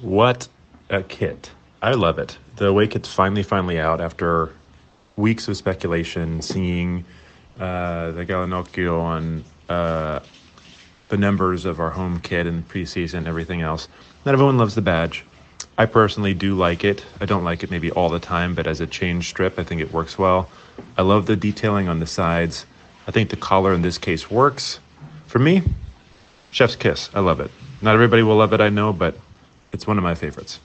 What a kit. I love it. The way kit's finally out after weeks of speculation, seeing the Gallinaccio on the numbers of our home kit and preseason, everything else. Not everyone loves the badge. I personally do like it. I don't like it maybe all the time, but as a change strip, I think it works well. I love the detailing on the sides. I think the collar in this case works. For me, chef's kiss. I love it. Not everybody will love it, I know, but it's one of my favorites.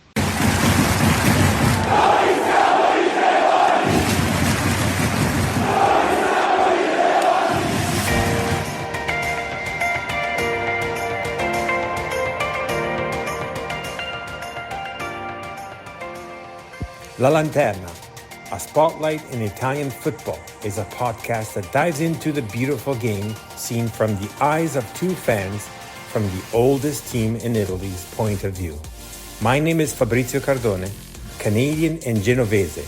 La Lanterna, a spotlight in Italian football, is a podcast that dives into the beautiful game seen from the eyes of two fans from the oldest team in Italy's point of view. My name is Fabrizio Cardone, Canadian and Genovese,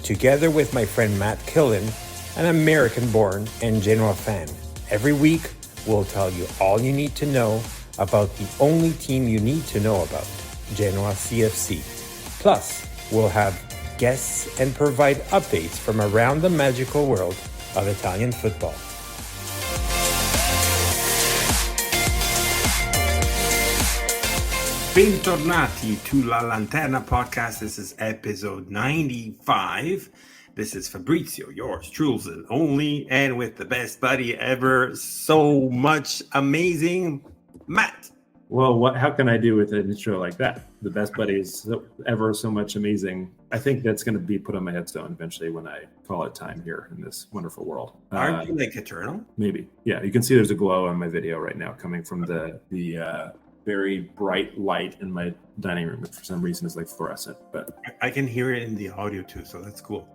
together with my friend Matt Killen, an American-born and Genoa fan. Every week, we'll tell you all you need to know about the only team you need to know about, Genoa CFC. Plus, we'll have guests and provide updates from around the magical world of Italian football. Bentornati to La Lanterna podcast. This is episode 95. This is Fabrizio, yours truly only, and with the best buddy ever, so much amazing, Matt. Well, how can I do with an intro like that? The best buddies ever, so much amazing. I think that's going to be put on my headstone eventually when I call it time here in this wonderful world. Aren't you like eternal? Maybe. Yeah, you can see there's a glow on my video right now coming from the very bright light in my dining room, which for some reason is like fluorescent. But I can hear it in the audio too, so that's cool.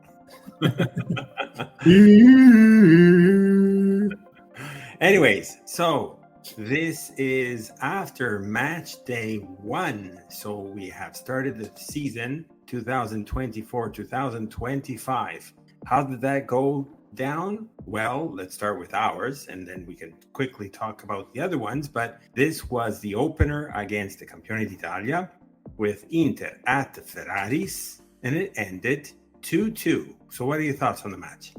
Anyways, so this is after match day 1. So we have started the season 2024-2025. How did that go down? Well, let's start with ours and then we can quickly talk about the other ones. But this was the opener against the Campione d'Italia with Inter at Ferraris, and it ended 2-2. So what are your thoughts on the match?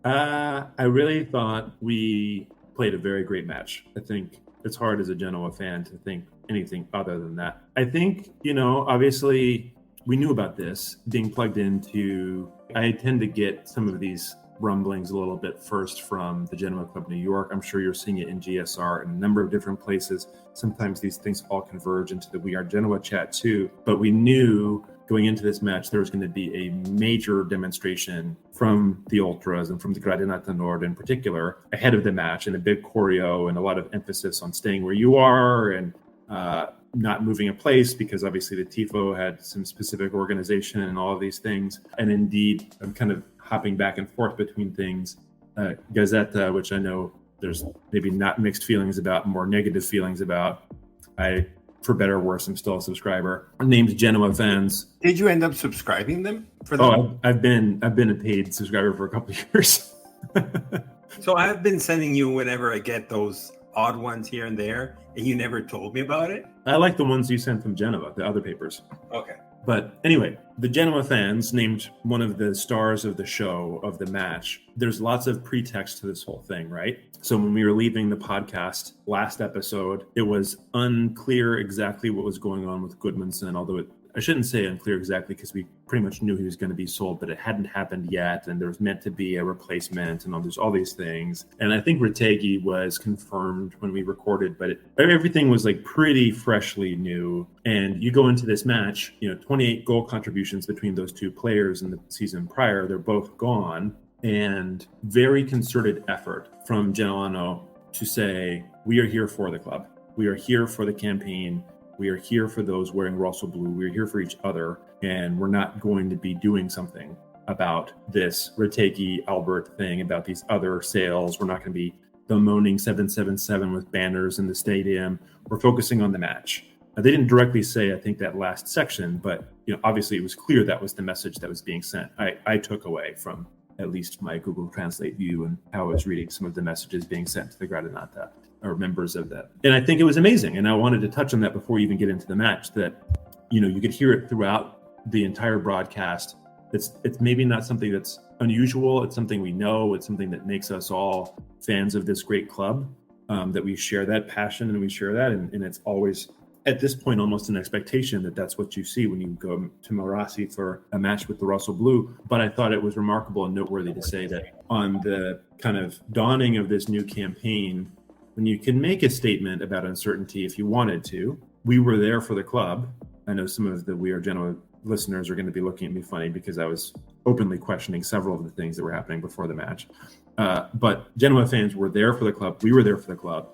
I really thought we played a very great match. I think it's hard as a Genoa fan to think anything other than that. I think, obviously we knew about this being plugged into. I tend to get some of these rumblings a little bit first from the Genoa Club New York. I'm sure you're seeing it in GSR in a number of different places. Sometimes these things all converge into the We Are Genoa chat too. But we knew going into this match, there was going to be a major demonstration from the Ultras and from the Gradinata Nord in particular ahead of the match, and a big choreo and a lot of emphasis on staying where you are and not moving a place, because obviously the Tifo had some specific organization and all of these things. And indeed, I'm kind of hopping back and forth between things. Gazzetta, which I know there's maybe not mixed feelings about, more negative feelings about. For better or worse, I'm still a subscriber. Named Genoa Fans. Did you end up subscribing them? For them? Oh, I've been a paid subscriber for a couple of years. So I've been sending you whenever I get those odd ones here and there, and you never told me about it. I like the ones you sent from Genoa, the other papers. Okay. But anyway, the Genoa Fans named one of the stars of the show, of the match. There's lots of pretext to this whole thing, right? So when we were leaving the podcast last episode, it was unclear exactly what was going on with Goodmanson, although I shouldn't say unclear exactly, because we pretty much knew he was going to be sold, but it hadn't happened yet, and there was meant to be a replacement, and there's all these things. And I think Retegui was confirmed when we recorded, but everything was like pretty freshly new. And you go into this match, 28 goal contributions between those two players in the season prior, they're both gone, and very concerted effort from Genoano to say, we are here for the club. We are here for the campaign. We are here for those wearing Rosso Blue. We're here for each other, and we're not going to be doing something about this Retegui Albert thing, about these other sales. We're not going to be bemoaning 777 with banners in the stadium. We're focusing on the match. Now, they didn't directly say, I think, that last section, but obviously it was clear that was the message that was being sent. I took away from at least my Google Translate view and how I was reading some of the messages being sent to the Gradinata or members of that. And I think it was amazing. And I wanted to touch on that before we even get into the match, that you could hear it throughout the entire broadcast. It's maybe not something that's unusual. It's something we know. It's something that makes us all fans of this great club, that we share that passion and we share that. And it's always, at this point, almost an expectation that that's what you see when you go to Marassi for a match with the Russell Blue. But I thought it was remarkable and noteworthy to say that on the kind of dawning of this new campaign, when you can make a statement about uncertainty if you wanted to, we were there for the club. I know some of the We Are Genoa listeners are going to be looking at me funny because I was openly questioning several of the things that were happening before the match. But Genoa fans were there for the club. We were there for the club.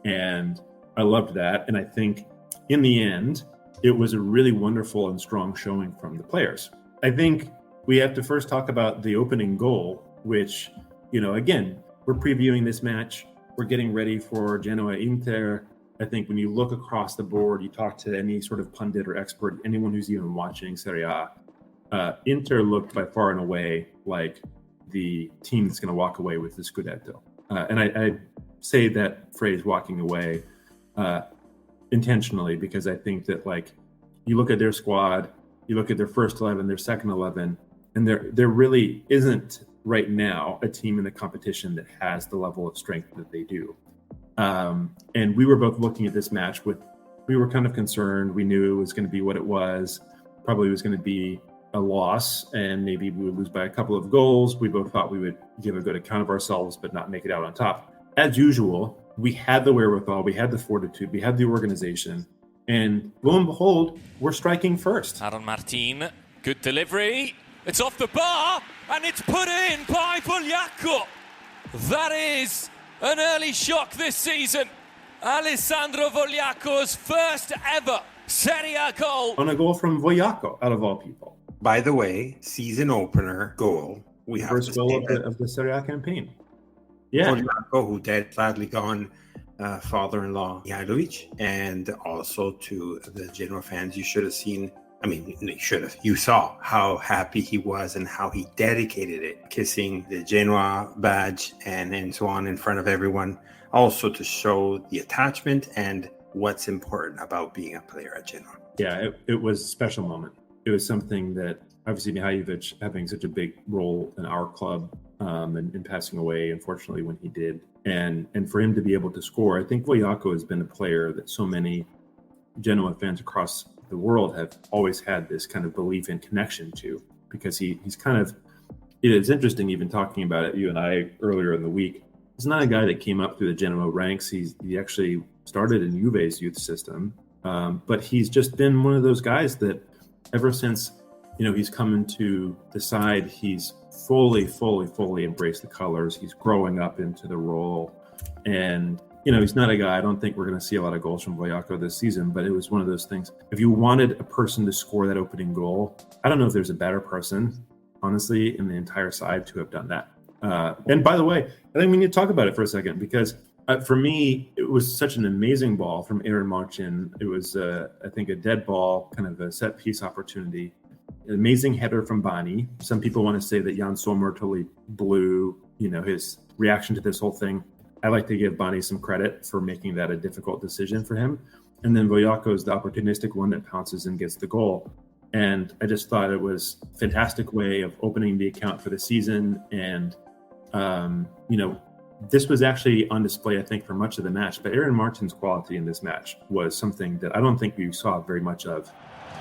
And I loved that. And I think in the end, it was a really wonderful and strong showing from the players. I think we have to first talk about the opening goal, which, again, we're previewing this match. We're getting ready for Genoa Inter. I think when you look across the board, you talk to any sort of pundit or expert, anyone who's even watching Serie A, Inter looked by far and away like the team that's going to walk away with the Scudetto. And I say that phrase, walking away, intentionally, because I think that, you look at their squad, you look at their first 11, their second 11, and there really isn't right now a team in the competition that has the level of strength that they do. And we were both looking at this match we were kind of concerned. We knew it was going to be what it was. Probably was going to be a loss, and maybe we would lose by a couple of goals. We both thought we would give a good account of ourselves, but not make it out on top. As usual, we had the wherewithal, we had the fortitude, we had the organization, and lo and behold, we're striking first. Aaron Martin, good delivery. It's off the bar, and it's put in by Vogliacco. That is an early shock this season. Alessandro Vogliacco's first ever Serie A goal. On a goal from Vogliacco, out of all people. By the way, season opener goal. We have first goal of the Serie A campaign. Yeah. Vogliacco, who sadly gone, father-in-law Mihailovic, and also to the Genoa fans, you should have seen. You saw how happy he was and how he dedicated it, kissing the Genoa badge and so on in front of everyone, also to show the attachment and what's important about being a player at Genoa. Yeah, it was a special moment. It was something that, obviously, Mihailovic having such a big role in our club, and passing away, unfortunately, when he did. And for him to be able to score, I think Vogliacco has been a player that so many Genoa fans across the world have always had this kind of belief and connection to, because he's kind of, it's interesting even talking about it, you and I, earlier in the week. He's not a guy that came up through the Genoa ranks. He actually started in Juve's youth system, but he's just been one of those guys that ever since, he's come into the side, he's fully embraced the colors. He's growing up into the role, and he's not a guy, I don't think we're going to see a lot of goals from Vogliacco this season, but it was one of those things. If you wanted a person to score that opening goal, I don't know if there's a better person, honestly, in the entire side to have done that. And by the way, I think we need to talk about it for a second, because for me, it was such an amazing ball from Aaron Martin. It was, I think, a dead ball, kind of a set piece opportunity. An amazing header from Bani. Some people want to say that Jan Sommer totally blew, his reaction to this whole thing. I like to give Bani some credit for making that a difficult decision for him. And then Vogliacco is the opportunistic one that pounces and gets the goal. And I just thought it was a fantastic way of opening the account for the season. And, this was actually on display, I think, for much of the match. But Aaron Martin's quality in this match was something that I don't think we saw very much of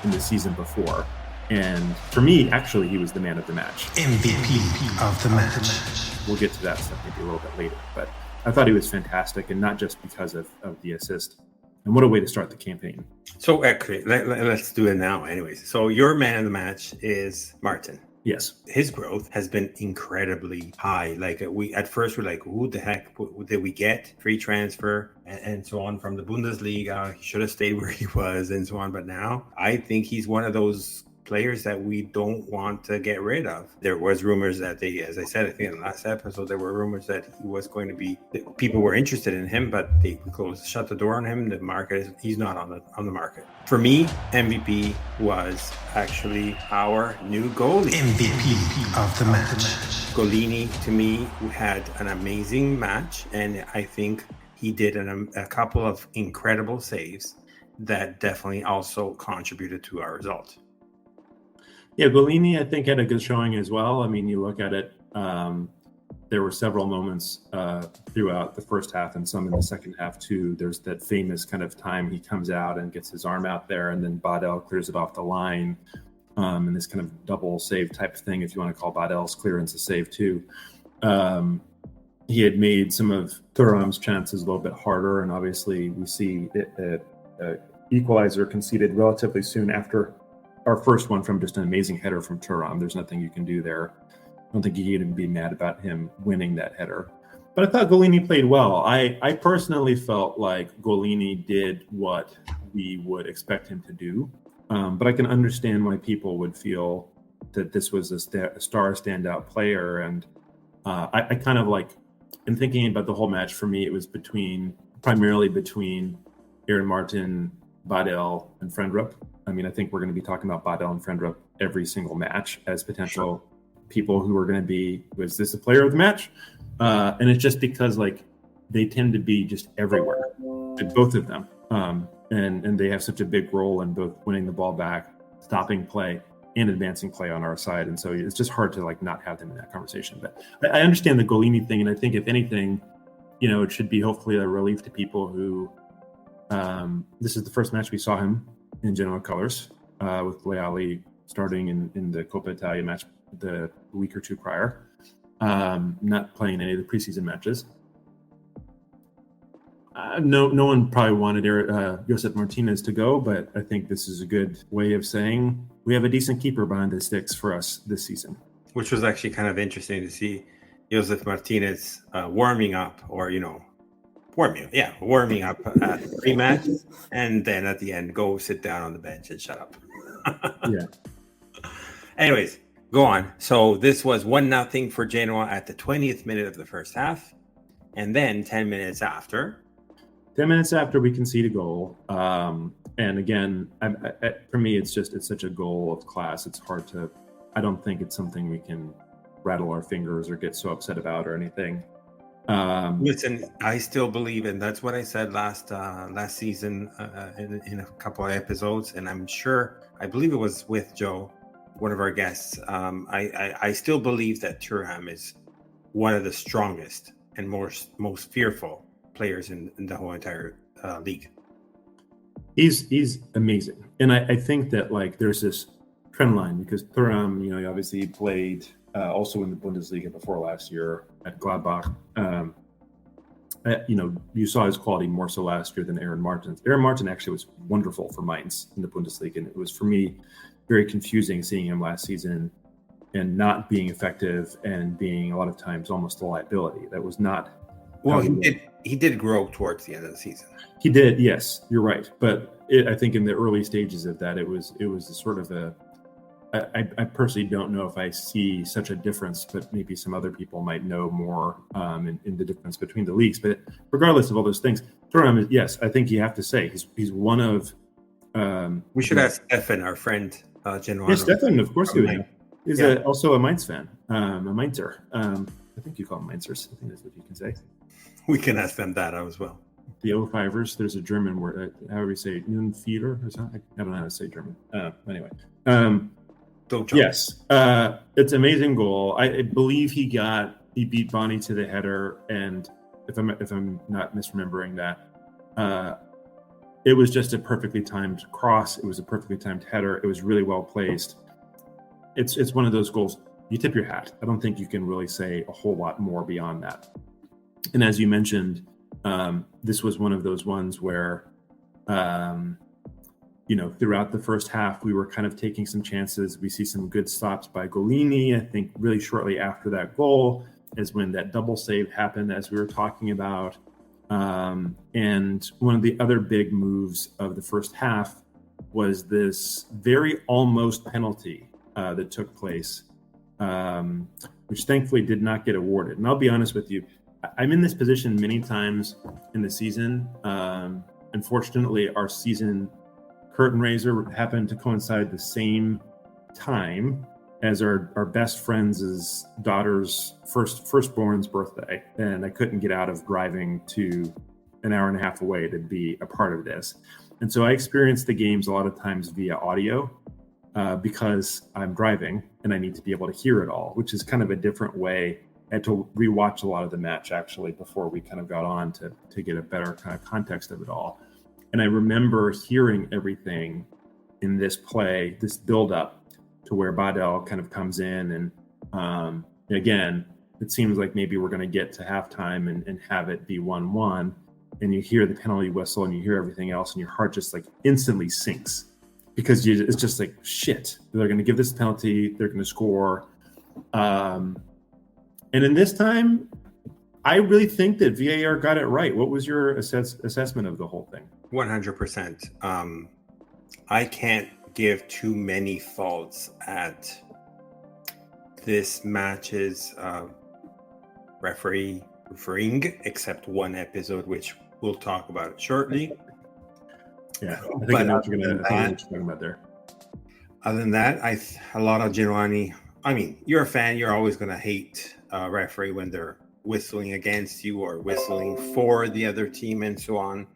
in the season before. And for me, actually, he was the man of the match. MVP of the match. We'll get to that stuff maybe a little bit later. But I thought he was fantastic, and not just because of the assist. And what a way to start the campaign. So, actually, let's do it now anyways. So your man of the match is Martin. Yes. His growth has been incredibly high. We at first were like, who the heck did we get? Free transfer and so on from the Bundesliga. He should have stayed where he was and so on. But now I think he's one of those players that we don't want to get rid of. There was rumors that as I said, I think in the last episode, there were rumors that he was going to be, people were interested in him, but they shut the door on him. The market, he's not on the market. For me, MVP was actually our new goalie. MVP of the match. Golini, to me, had an amazing match, and I think he did a couple of incredible saves. that definitely also contributed to our result. Yeah, Golini, I think, had a good showing as well. I mean, you look at it, there were several moments throughout the first half and some in the second half too. There's that famous kind of time he comes out and gets his arm out there, and then Badel clears it off the line, and this kind of double save type thing, if you want to call Badel's clearance a save too. He had made some of Thuram's chances a little bit harder, and obviously we see equalizer conceded relatively soon after our first one from just an amazing header from Thuram. There's nothing you can do there. I don't think you can even be mad about him winning that header. But I thought Golini played well. I personally felt like Golini did what we would expect him to do. But I can understand why people would feel that this was a star standout player. And I kind of like, in thinking about the whole match, for me, it was primarily between Aaron Martin, Badel, and Frendrup. I mean, I think we're going to be talking about Badel and Frendrup every single match as potential people who are going to be, was this a player of the match? And it's just because like they tend to be just everywhere, both of them. And they have such a big role in both winning the ball back, stopping play, and advancing play on our side. And so it's just hard to like not have them in that conversation. But I understand the Golini thing. And I think if anything, it should be hopefully a relief to people who, this is the first match we saw him in Genoa colors, with Leali starting in the Coppa Italia match the week or two prior, not playing any of the preseason matches. No one probably wanted Josep Martinez to go, but I think this is a good way of saying we have a decent keeper behind the sticks for us this season. Which was actually kind of interesting to see Josep Martinez warming up, or warming up at pre-match, and then at the end go sit down on the bench and shut up. Yeah. Anyways, go on. So this was 1-0 for Genoa at the 20th minute of the first half, and then 10 minutes after we concede a goal. And again, for me, it's such a goal of class. It's hard to. I don't think it's something we can rattle our fingers or get so upset about or anything. Listen, I still believe, and that's what I said last season in a couple of episodes, and I believe it was with Joe, one of our guests. I still believe that Thuram is one of the strongest and most fearful players in the whole entire league. He's amazing, and I think that like there's this trend line because Thuram, he obviously played also in the Bundesliga before last year at Gladbach. You saw his quality more so last year than Aaron Martin. Aaron Martin actually was wonderful for Mainz in the Bundesliga, and it was for me very confusing seeing him last season and not being effective and being a lot of times almost a liability. That was not. Well, he did grow towards the end of the season. He did, yes, you're right. But I think in the early stages of that, it was a sort of a. I personally don't know if I see such a difference, but maybe some other people might know more in the difference between the leagues. But regardless of all those things, Thuram, yes, I think you have to say he's one of. We should ask Stefan, our friend, Genoa. Yes, Stefan, of course you would. He's also a Mainz fan, a Mainzer. I think you call them Mainzers. I think that's what you can say. We can ask them that as well. The O5ers, there's a German word, however you say it, Nunfeeder or something. I don't know how to say German. Anyway. Yes, it's an amazing goal. I believe he beat Bonnie to the header, and if I'm not misremembering that, it was just a perfectly timed cross. It was a perfectly timed header. It was really well placed. It's one of those goals you tip your hat. I don't think you can really say a whole lot more beyond that. And as you mentioned, this was one of those ones where. Throughout the first half, we were kind of taking some chances. We see some good stops by Golini. I think really shortly after that goal is when that double save happened, as we were talking about. And one of the other big moves of the first half was this very almost penalty that took place, which thankfully did not get awarded. And I'll be honest with you, I'm in this position many times in the season. Unfortunately, our season curtain raiser happened to coincide the same time as our best friend's daughter's firstborn's birthday, and I couldn't get out of driving to an hour and a half away to be a part of this. And so I experience the games a lot of times via audio because I'm driving and I need to be able to hear it all, which is kind of a different way. I had to rewatch a lot of the match actually before we kind of got on to get a better kind of context of it all. And I remember hearing everything in this play, this build-up to where Badel kind of comes in. And again, it seems like maybe we're going to get to halftime and have it be 1-1. And you hear the penalty whistle and you hear everything else and your heart just like instantly sinks because it's just like, shit, they're going to give this penalty. They're going to score. And in this time, I really think that VAR got it right. What was your assessment of the whole thing? 100%. I can't give too many faults at this match's refereeing, except one episode, which we'll talk about shortly. Yeah, I think I know what you're talking about there. Other than that, a lot of Genuani. I mean, you're a fan. You're always going to hate a referee when they're whistling against you or whistling for the other team and so on.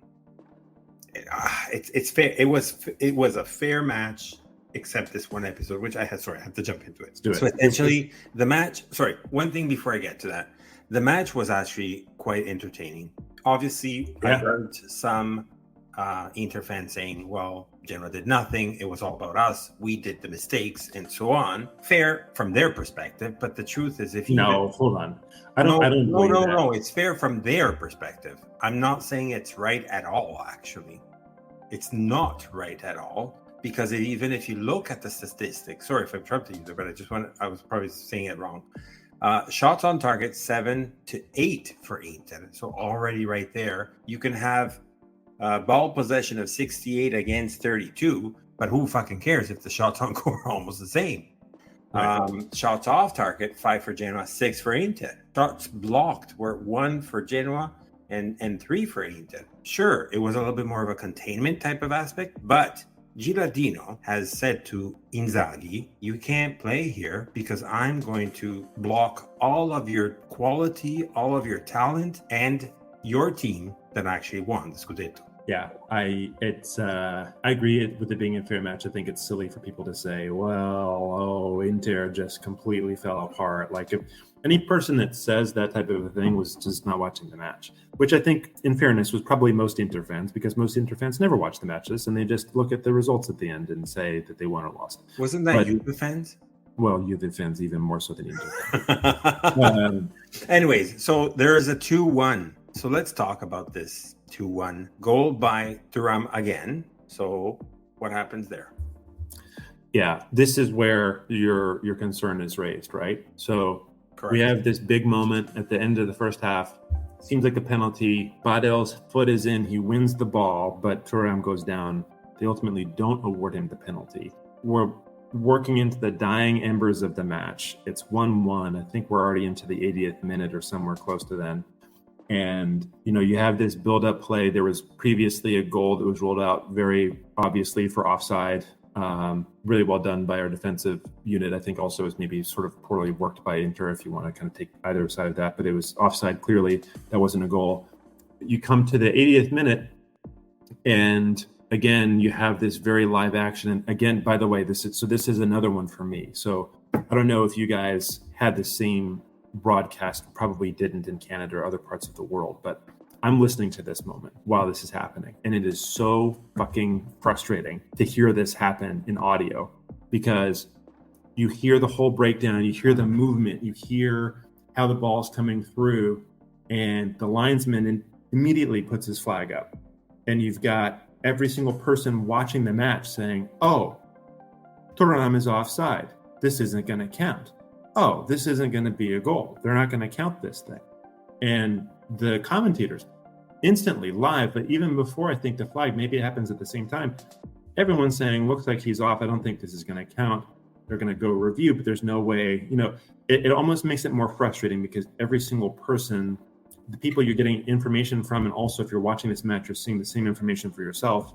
It's fair. It was a fair match, except this one episode, which I have to jump into it. So essentially, the match. Sorry, one thing before I get to that, the match was actually quite entertaining. Obviously, I heard some Inter fans saying, "Well, Genoa did nothing. It was all about us. We did the mistakes and so on." Fair from their perspective, but the truth is, if you hold on, I don't. No. It's fair from their perspective. I'm not saying it's right at all. Actually, it's not right at all because even if you look at the statistics, sorry if I'm interrupting you, but I was probably saying it wrong. Shots on target 7 to 8 for Inter. So already right there, you can have ball possession of 68 against 32, but who fucking cares if the shots on goal are almost the same? Right. Shots off target 5 for Genoa, 6 for Inter. Shots blocked were 1 for Genoa and 3 for Inter. Sure, it was a little bit more of a containment type of aspect, but Gilardino has said to Inzaghi, you can't play here because I'm going to block all of your quality, all of your talent, and your team that actually won the Scudetto. Yeah, I agree with it being a fair match. I think it's silly for people to say, well, Inter just completely fell apart. Like if any person that says that type of a thing was just not watching the match, which I think in fairness was probably most Inter fans, because most Inter fans never watch the matches and they just look at the results at the end and say that they won or lost. Wasn't that Juve fans? Well, Juve fans even more so than Inter. Anyways, so there is a 2-1. So let's talk about this 2-1 goal by Thuram again. So what happens there? Yeah, this is where your concern is raised, right? So correct. We have this big moment at the end of the first half. Seems like a penalty. Badel's foot is in. He wins the ball, but Thuram goes down. They ultimately don't award him the penalty. We're working into the dying embers of the match. It's 1-1. I think we're already into the 80th minute or somewhere close to then. And, you have this build-up play. There was previously a goal that was ruled out very obviously for offside. Really well done by our defensive unit. I think also was maybe sort of poorly worked by Inter, if you want to kind of take either side of that. But it was offside clearly. That wasn't a goal. You come to the 80th minute, and again, you have this very live action. And again, by the way, this is another one for me. So I don't know if you guys had the same broadcast, probably didn't in Canada or other parts of the world, but I'm listening to this moment while this is happening. And it is so fucking frustrating to hear this happen in audio, because you hear the whole breakdown, you hear the movement, you hear how the ball's coming through, and the linesman immediately puts his flag up. And you've got every single person watching the match saying, oh, Thuram is offside. This isn't going to count. Oh, this isn't going to be a goal. They're not going to count this thing. And the commentators instantly live, but even before I think the flag, maybe it happens at the same time, everyone's saying, looks like he's off. I don't think this is going to count. They're going to go review, but there's no way, it almost makes it more frustrating, because every single person, the people you're getting information from, and also if you're watching this match, you're seeing the same information for yourself.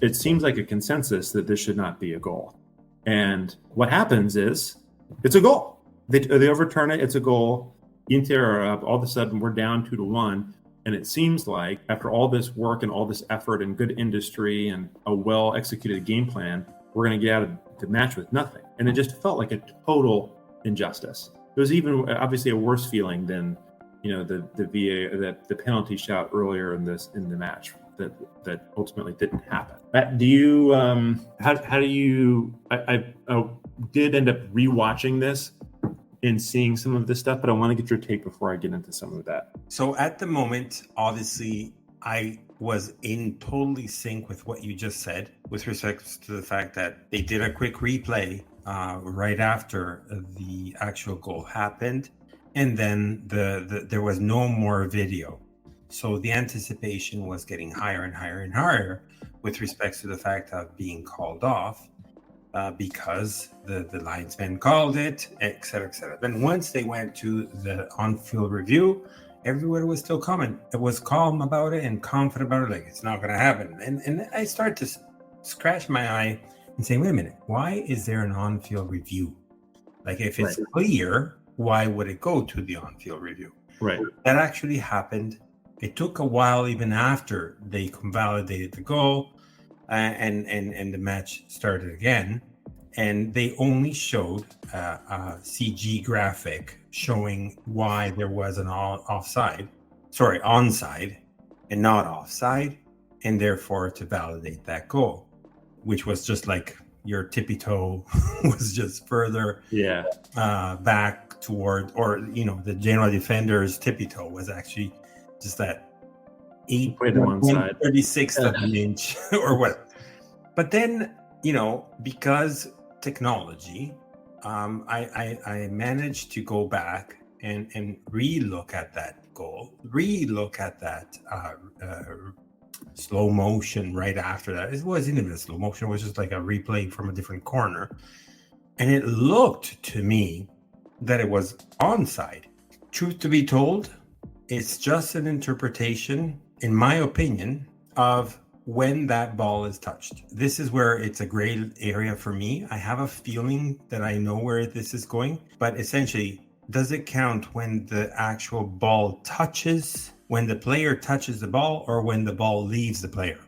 It seems like a consensus that this should not be a goal. And what happens is it's a goal. They overturn it. It's a goal. Inter are up. All of a sudden, we're down 2-1. And it seems like after all this work and all this effort and good industry and a well executed game plan, we're going to get out of the match with nothing. And it just felt like a total injustice. It was even obviously a worse feeling than, the VA, the penalty shout earlier in the match that ultimately didn't happen. Do you how do you? I did end up rewatching this and seeing some of this stuff, but I want to get your take before I get into some of that. So at the moment, obviously, I was in totally sync with what you just said with respect to the fact that they did a quick replay right after the actual goal happened, and then there was no more video. So the anticipation was getting higher and higher and higher with respect to the fact of being called off because the linesman called it, et cetera, et cetera. Then once they went to the on-field review, everybody was still calm. It was calm about it and confident about it, like it's not going to happen. And I started to scratch my eye and say, wait a minute, why is there an on-field review? Like if it's clear, why would it go to the on-field review? Right. That actually happened. It took a while, even after they validated the goal, and the match started again. And they only showed a CG graphic showing why there was an onside, and not offside, and therefore to validate that goal, which was just like your tippy toe was just further back toward, or the Genoa defender's tippy toe was actually just that 1/36 of an inch or what. But then, because technology, I managed to go back and re-look at that goal, re-look at that slow motion right after that. It wasn't even a slow motion, it was just like a replay from a different corner. And it looked to me that it was onside. Truth to be told, it's just an interpretation, in my opinion, of when that ball is touched. This is where it's a gray area for me. I have a feeling that I know where this is going, but essentially, does it count when the actual ball touches, when the player touches the ball, or when the ball leaves the player?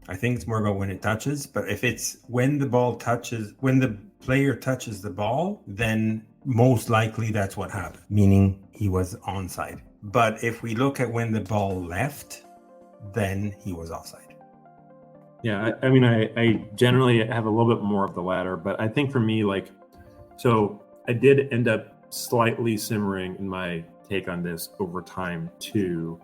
I think it's more about when it touches, but if it's when the player touches the ball, then most likely that's what happened, meaning he was onside. But if we look at when the ball left, then he was offside. Yeah, I mean, I generally have a little bit more of the latter, but I think for me, so I did end up slightly simmering in my take on this over time too.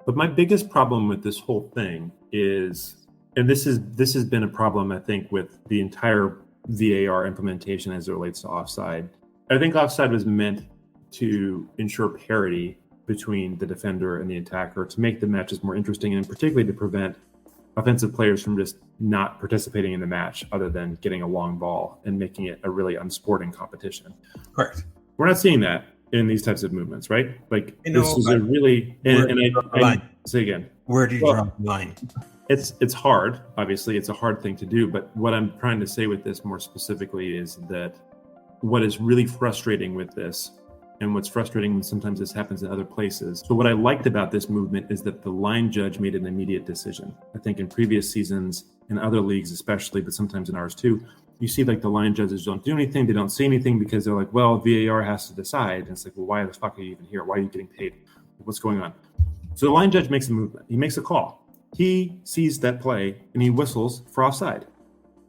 But my biggest problem with this whole thing is, and this has been a problem, I think, with the entire VAR implementation as it relates to offside. I think offside was meant to ensure parity between the defender and the attacker, to make the matches more interesting, and particularly to prevent offensive players from just not participating in the match other than getting a long ball and making it a really unsporting competition. Correct. We're not seeing that in these types of movements, right? Like, this is a really, and say again, where do you draw the line? It's hard. Obviously, it's a hard thing to do. But what I'm trying to say with this more specifically is that what is really frustrating with this, and what's frustrating when sometimes this happens in other places. So what I liked about this movement is that the line judge made an immediate decision. I think in previous seasons, in other leagues especially, but sometimes in ours too, you see like the line judges don't do anything. They don't say anything because they're like, well, VAR has to decide. And it's like, well, why the fuck are you even here? Why are you getting paid? What's going on? So the line judge makes a movement. He makes a call. He sees that play and he whistles for offside.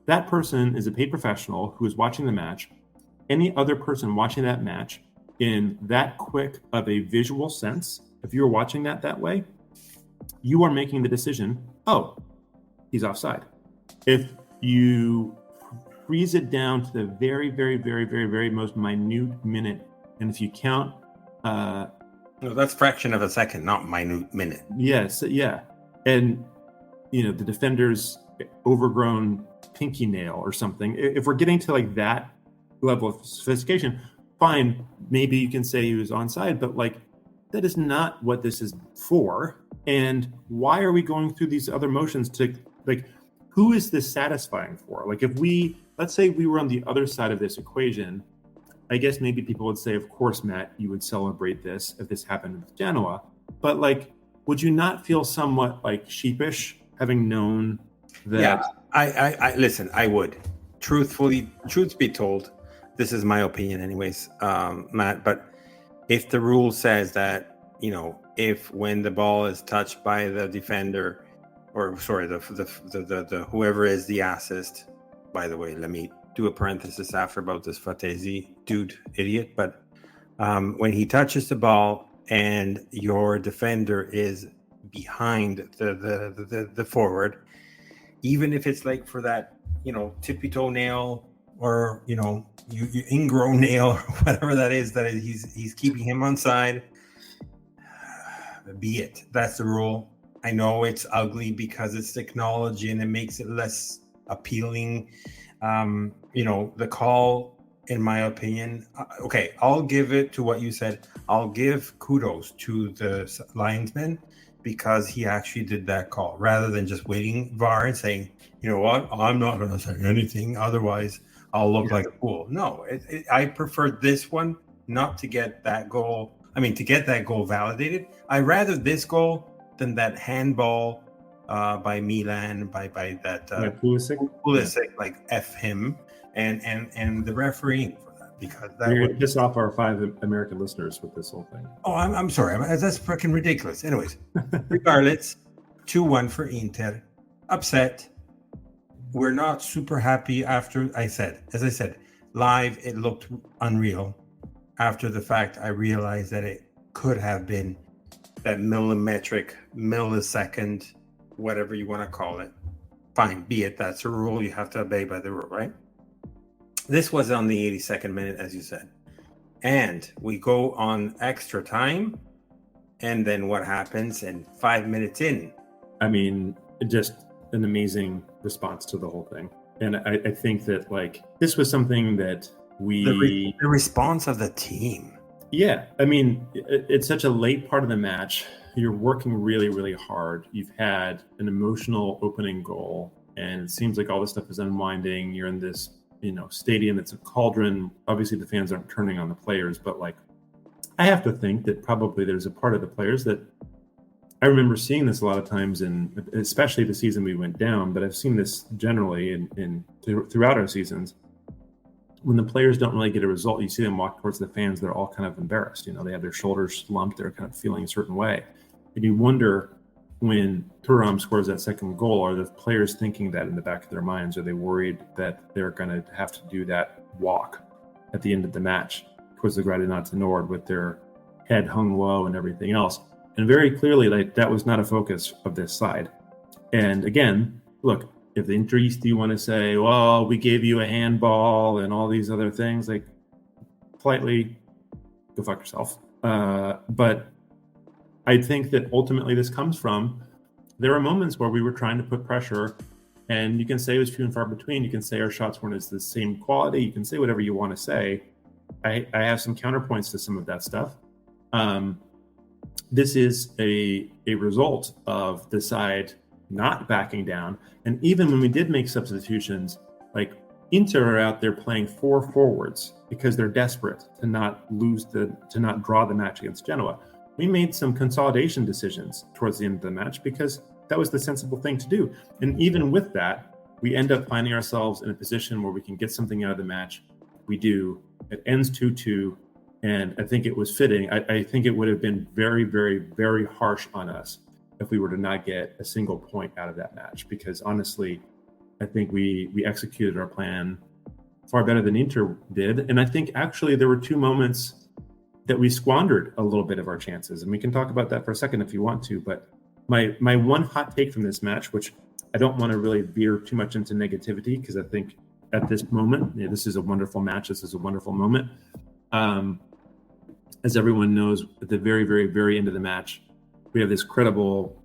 That person is a paid professional who is watching the match. Any other person watching that match in that quick of a visual sense, if you're watching that way, you are making the decision, oh, he's offside. If you freeze it down to the very, very, very, very, very most minute minute, and if you count... no, that's fraction of a second, not minute minute. Yes, yeah. And, the defender's overgrown pinky nail or something, if we're getting to like that level of sophistication, fine, maybe you can say he was onside, but that is not what this is for. And why are we going through these other motions to who is this satisfying for? Let's say we were on the other side of this equation, I guess maybe people would say, of course, Matt, you would celebrate this if this happened with Genoa. But would you not feel somewhat like sheepish having known that? Yeah, I listen. I would. Truth be told, this is my opinion, anyways, Matt. But if the rule says that, if when the ball is touched by the defender, or sorry, the whoever is the assist. By the way, let me do a parenthesis after about this Fatesi dude, idiot. But when he touches the ball and your defender is behind the forward, even if it's like for that, tippy toe nail or you ingrown nail or whatever that is, that he's keeping him on side. Be it. That's the rule. I know it's ugly because it's technology and it makes it less appealing. The call, in my opinion, okay, I'll give it to what you said. I'll give kudos to the linesman because he actually did that call rather than just waiting VAR and saying, you know what, I'm not going to say anything, otherwise I'll look like a fool. No, I prefer this one not to get that goal. I mean, to get that goal validated. I rather this goal than that handball by Milan, by that Pulisic, like F him and the refereeing for that, because that you're going to piss off our 5 American listeners with this whole thing. Oh, I'm sorry. That's freaking ridiculous. Anyways, regardless, 2-1 for Inter. Upset. We're not super happy after as I said, live, it looked unreal. After the fact, I realized that it could have been that millisecond, whatever you want to call it. Fine, be it. That's a rule. You have to obey by the rule, right? This was on the 82nd minute, as you said. And we go on extra time. And then what happens? And 5 minutes in. I mean, just an amazing response to the whole thing. And I think that, this was something that the response of the team. Yeah. I mean, it's such a late part of the match. You're working really, really hard. You've had an emotional opening goal, and it seems like all this stuff is unwinding. You're in this, stadium. It's a cauldron. Obviously, the fans aren't turning on the players, but I have to think that probably there's a part of the players that I remember seeing this a lot of times, and especially the season we went down, but I've seen this generally throughout our seasons. When the players don't really get a result, you see them walk towards the fans. They're all kind of embarrassed. They have their shoulders slumped. They're kind of feeling a certain way. And you wonder, when Thuram scores that second goal, are the players thinking that in the back of their minds? Are they worried that they're going to have to do that walk at the end of the match towards the Gallinaccio Nord with their head hung low and everything else? And very clearly, that was not a focus of this side. And again, look, if the Interisti want to say, well, we gave you a handball and all these other things, politely go fuck yourself. But I think that ultimately this comes from, there are moments where we were trying to put pressure, and you can say it was few and far between. You can say our shots weren't as the same quality. You can say whatever you want to say. I have some counterpoints to some of that stuff. This is a result of the side not backing down. And even when we did make substitutions, Inter are out there playing 4 forwards because they're desperate to not draw the match against Genoa. We made some consolidation decisions towards the end of the match because that was the sensible thing to do. And even with that, we end up finding ourselves in a position where we can get something out of the match. We do. It ends 2-2. And I think it was fitting. I think it would have been very, very, very harsh on us if we were to not get a single point out of that match, because honestly, I think we executed our plan far better than Inter did. And I think actually there were 2 moments that we squandered a little bit of our chances. And we can talk about that for a second if you want to. But my one hot take from this match, which I don't want to really veer too much into negativity, because I think at this moment, this is a wonderful match. This is a wonderful moment. As everyone knows, at the very, very, very end of the match, we have this credible,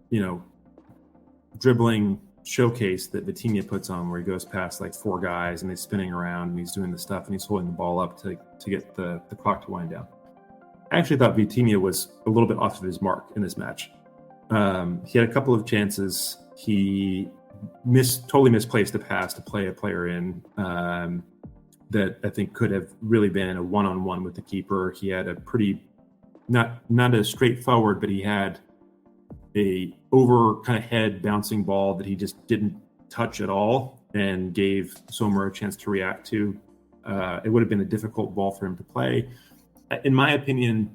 dribbling showcase that Vitinha puts on, where he goes past 4 guys and he's spinning around and he's doing the stuff and he's holding the ball up to get the clock to wind down. I actually thought Vitinha was a little bit off of his mark in this match. He had a couple of chances. He totally misplaced a pass to play a player in that I think could have really been a one-on-one with the keeper. He had a pretty, not as straightforward, but he had a over kind of head bouncing ball that he just didn't touch at all and gave Sommer a chance to react to. It would have been a difficult ball for him to play. In my opinion,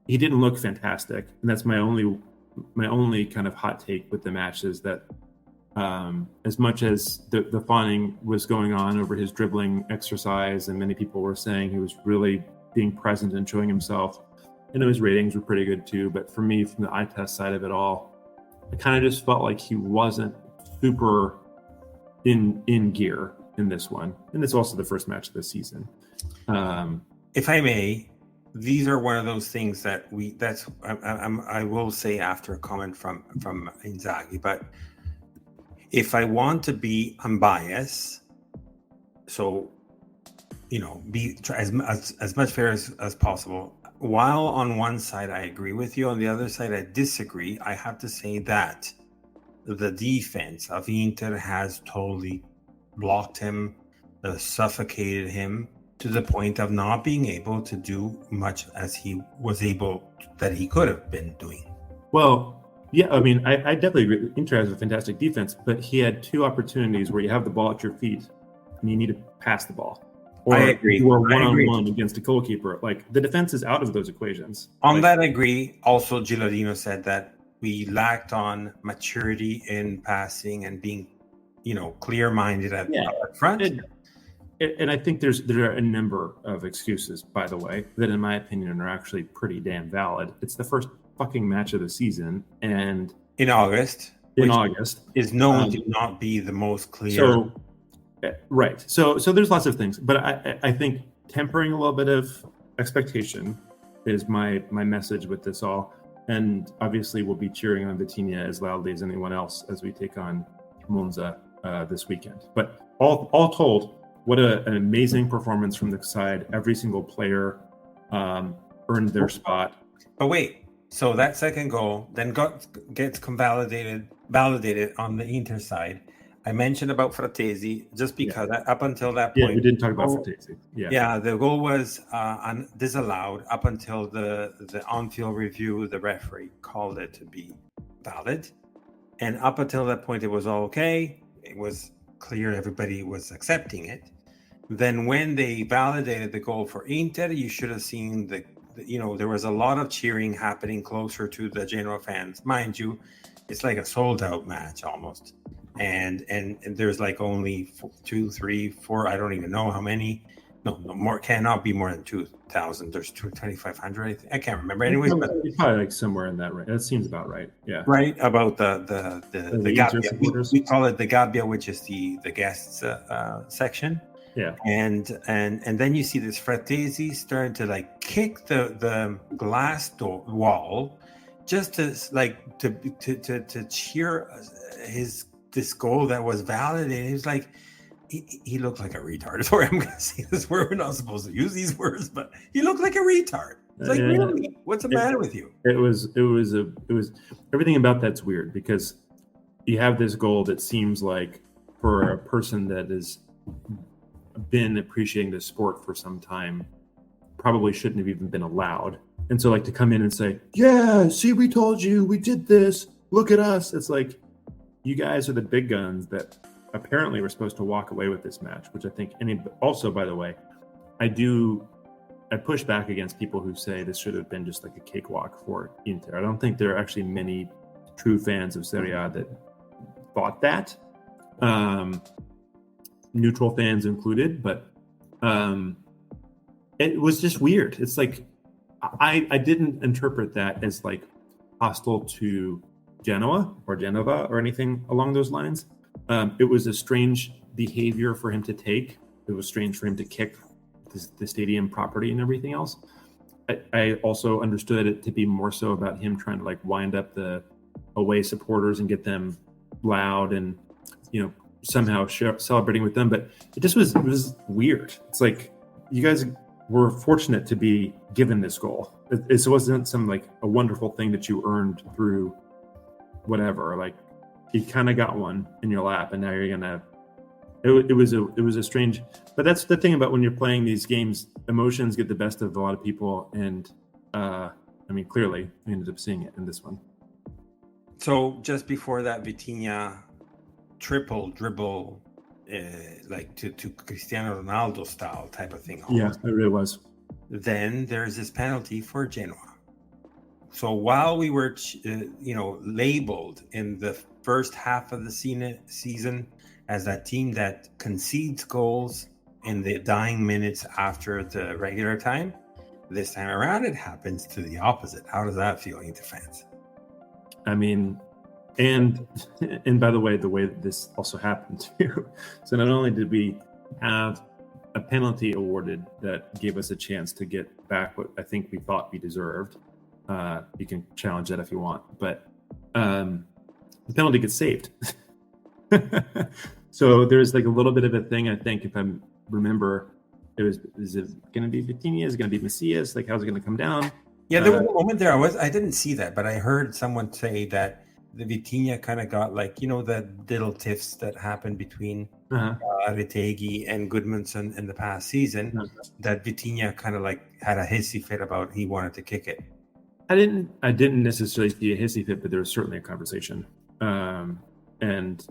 he didn't look fantastic, and that's my only kind of hot take with the match is that as much as the fawning was going on over his dribbling exercise, and many people were saying he was really being present and showing himself, I know his ratings were pretty good too, but for me, from the eye test side of it all, I kind of just felt like he wasn't super in gear in this one, and it's also the first match of the season. If I may, these are one of those things that I will say after a comment from Inzaghi, but if I want to be unbiased, so be as much fair as possible. While on one side I agree with you, on the other side I disagree. I have to say that the defense of Inter has totally blocked him, suffocated him to the point of not being able to do much as he was able that he could have been doing. Well, yeah, I mean, I definitely agree. Inter has a fantastic defense, but he had two opportunities where you have the ball at your feet and you need to pass the ball. Or I agree. you are one-on-one against a goalkeeper. Like, the defense is out of those equations. On that, I agree. Also, Gilardino said that we lacked on maturity in passing and being, clear-minded up front. And I think there are a number of excuses, by the way, that in my opinion are actually pretty damn valid. It's the first fucking match of the season, and in August is known to not be the most clear. So, right. So there's lots of things, but I think tempering a little bit of expectation is my message with this all. And obviously we'll be cheering on Vitinha as loudly as anyone else as we take on Monza this weekend. But all told, what an amazing performance from the side. Every single player earned their spot. But wait, so that second goal then gets validated on the Inter side. I mentioned about Frattesi just because up until that point... Yeah, we didn't talk about Frattesi. Yeah, the goal was disallowed up until the on-field review. The referee called it to be valid. And up until that point, it was all okay. It was clear everybody was accepting it. Then when they validated the goal for Inter, you should have seen there was a lot of cheering happening closer to the Genoa fans. Mind you, it's like a sold-out match almost. And there's like only 2, 3, 4, I don't even know how many. No more, cannot be more than 2,000. There's 2,500. I can't remember. Anyways, but it's probably like somewhere in that range. That seems about right. Yeah. Right about the Gabbia. We call it the Gabbia, which is the guests section. Yeah. And then you see this Frattesi starting to like kick the glass wall, just to cheer this goal that was validated. He was like, he looked like a retard. Sorry, I'm going to say this word. We're not supposed to use these words, but he looked like a retard. It's like, really? What's the matter with you? It was everything about that's weird, because you have this goal that seems like, for a person that has been appreciating this sport for some time, probably shouldn't have even been allowed. And so, like, to come in and say, yeah, see, we told you, we did this, look at us. It's like, you guys are the big guns that apparently were supposed to walk away with this match, which I think, and also, by the way, I push back against people who say this should have been just like a cakewalk for Inter. I don't think there are actually many true fans of Serie A that thought that, neutral fans included, but it was just weird. It's like, I didn't interpret that as like hostile to Genoa or Genova or anything along those lines. It was a strange behavior for him to take. It was strange for him to kick the stadium property and everything else. I also understood it to be more so about him trying to like wind up the away supporters and get them loud and, somehow celebrating with them. But it was weird. It's like, you guys were fortunate to be given this goal. It wasn't some like a wonderful thing that you earned through whatever. Like, you kind of got one in your lap, and now you're gonna. It was a strange. But that's the thing about when you're playing these games, emotions get the best of a lot of people, and clearly we ended up seeing it in this one. So just before that, Vitinha triple dribble, like to Cristiano Ronaldo style type of thing. Yeah, it really was. Then there's this penalty for Genoa. So while we were, labeled in the first half of the season as that team that concedes goals in the dying minutes after the regular time, this time around it happens to the opposite. How does that feel into fans? I mean, and by the way that this also happened too. So not only did we have a penalty awarded that gave us a chance to get back what I think we thought we deserved. You can challenge that if you want, but the penalty gets saved. So there's like a little bit of a thing, I think, if I remember, is it going to be Vitinha? Is it going to be Macias? Like, how's it going to come down? Yeah, there was a moment there. I didn't see that, but I heard someone say that the Vitinha kind of got like, the little tiffs that happened between Retegui and Goodmanson in the past season, that Vitinha kind of like had a hissy fit about he wanted to kick it. I didn't necessarily see a hissy fit, but there was certainly a conversation. And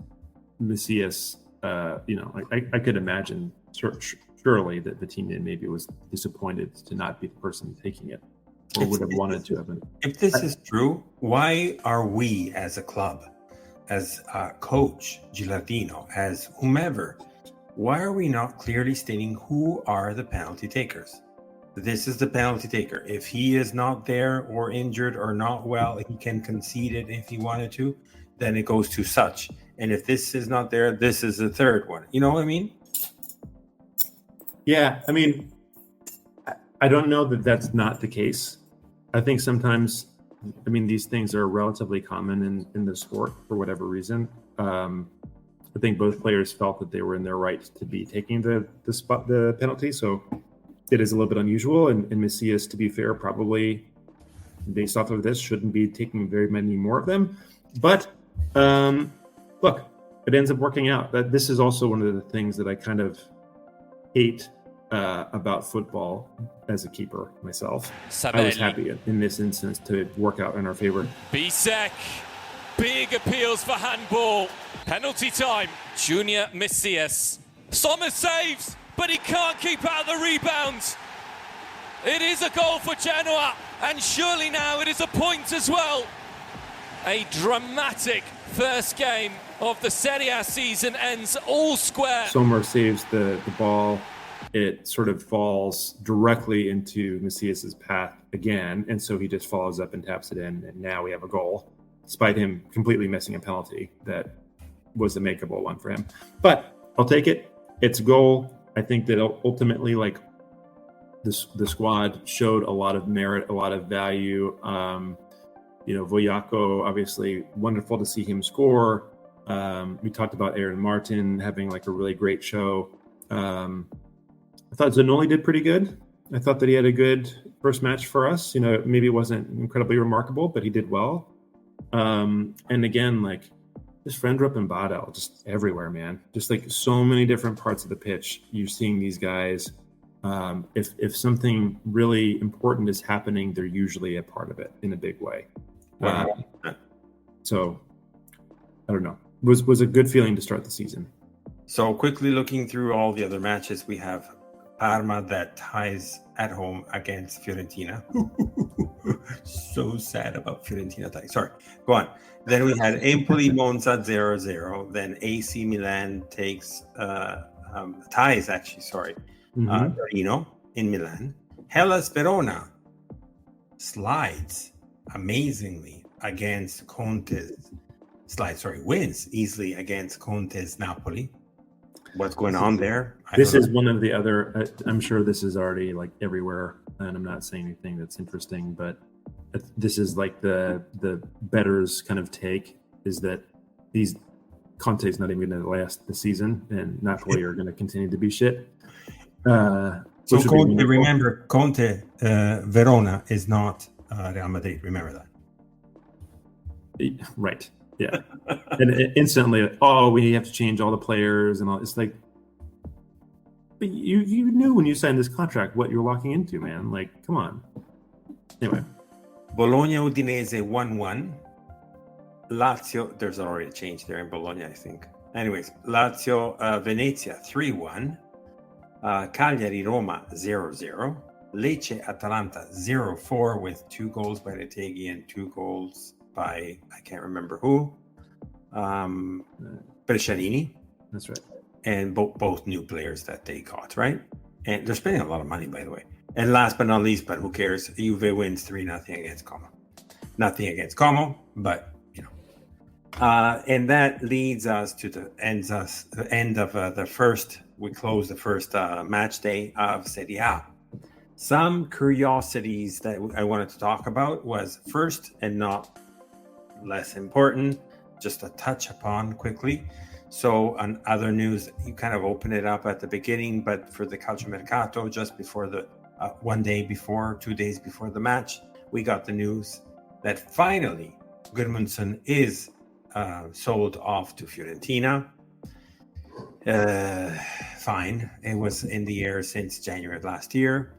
Macias, I could imagine surely that Vitinha maybe was disappointed to not be the person taking it, or would have wanted to have been. If this is true, why are we as a club, as coach Gilardino, as whomever, why are we not clearly stating who are the penalty takers? This is the penalty taker. If he is not there or injured or not well, he can concede it if he wanted to. Then it goes to such. And if this is not there, this is the third one. You know what I mean? Yeah, I mean, I don't know that that's not the case. I think sometimes, these things are relatively common in the sport for whatever reason. I think both players felt that they were in their right to be taking the penalty, so it is a little bit unusual. And Macias, to be fair, probably based off of this, shouldn't be taking very many more of them. But look, it ends up working out. This is also one of the things that I kind of hate about football as a keeper myself. I was happy in this instance to work out in our favor. Bisek, big appeals for handball. Penalty time. Junior Macias. Sommer saves, but he can't keep out the rebounds. It is a goal for Genoa, and surely now it is a point as well. A dramatic first game of the Serie A season ends all square. Sommer saves the ball. It sort of falls directly into Macias's path again, and so he just follows up and taps it in, and now we have a goal, despite him completely missing a penalty that was a makeable one for him. But I'll take it. It's a goal. I think that ultimately, like, the squad showed a lot of merit, a lot of value. Voyako, obviously, wonderful to see him score. We talked about Aaron Martin having like a really great show. I thought Zanoli did pretty good. I thought that he had a good first match for us. Maybe it wasn't incredibly remarkable, but he did well. And again, like, just Frendrup and Badal, just everywhere, man. Just like so many different parts of the pitch. You're seeing these guys. If something really important is happening, they're usually a part of it in a big way. So I don't know. Was a good feeling to start the season. So quickly looking through all the other matches, we have Parma that ties at home against Fiorentina. So sad about Fiorentina tying. Sorry, go on. Then we had Empoli Monza 0-0. Then AC Milan ties Torino in Milan. Hellas Verona slides amazingly against Conte's wins easily against Conte's Napoli. What's going on there? This is one of the other, I'm sure this is already like everywhere, and I'm not saying anything that's interesting, but this is like the bettors kind of take, is that Conte's not even going to last the season, and Napoli are going to continue to be shit. So Conte, remember, Verona is not Real Madrid. Remember that. Right. Yeah. And instantly, we have to change all the players and all. It's like, but you knew when you signed this contract what you're walking into, man. Like, come on. Anyway. Bologna Udinese 1-1. Lazio, there's already a change there in Bologna, I think. Anyways, Lazio, Venezia 3-1. Cagliari, Roma 0-0. Lecce, Atalanta 0-4 with 2 goals by Retegui and 2 goals by, I can't remember who. Brescianini. That's right. And both new players that they got, right? And they're spending a lot of money, by the way. And last but not least, but who cares? Juve wins 3-0 against Como. Nothing against Como, but and that leads us to the end of the first. We close the first match day of Serie A. Some curiosities that I wanted to talk about was first, and not less important, just to touch upon quickly. So on other news, you kind of open it up at the beginning, but for the Calciomercato, just before the 1 day before, 2 days before the match, we got the news that finally Gudmundsson is sold off to Fiorentina. Fine. It was in the air since January of last year,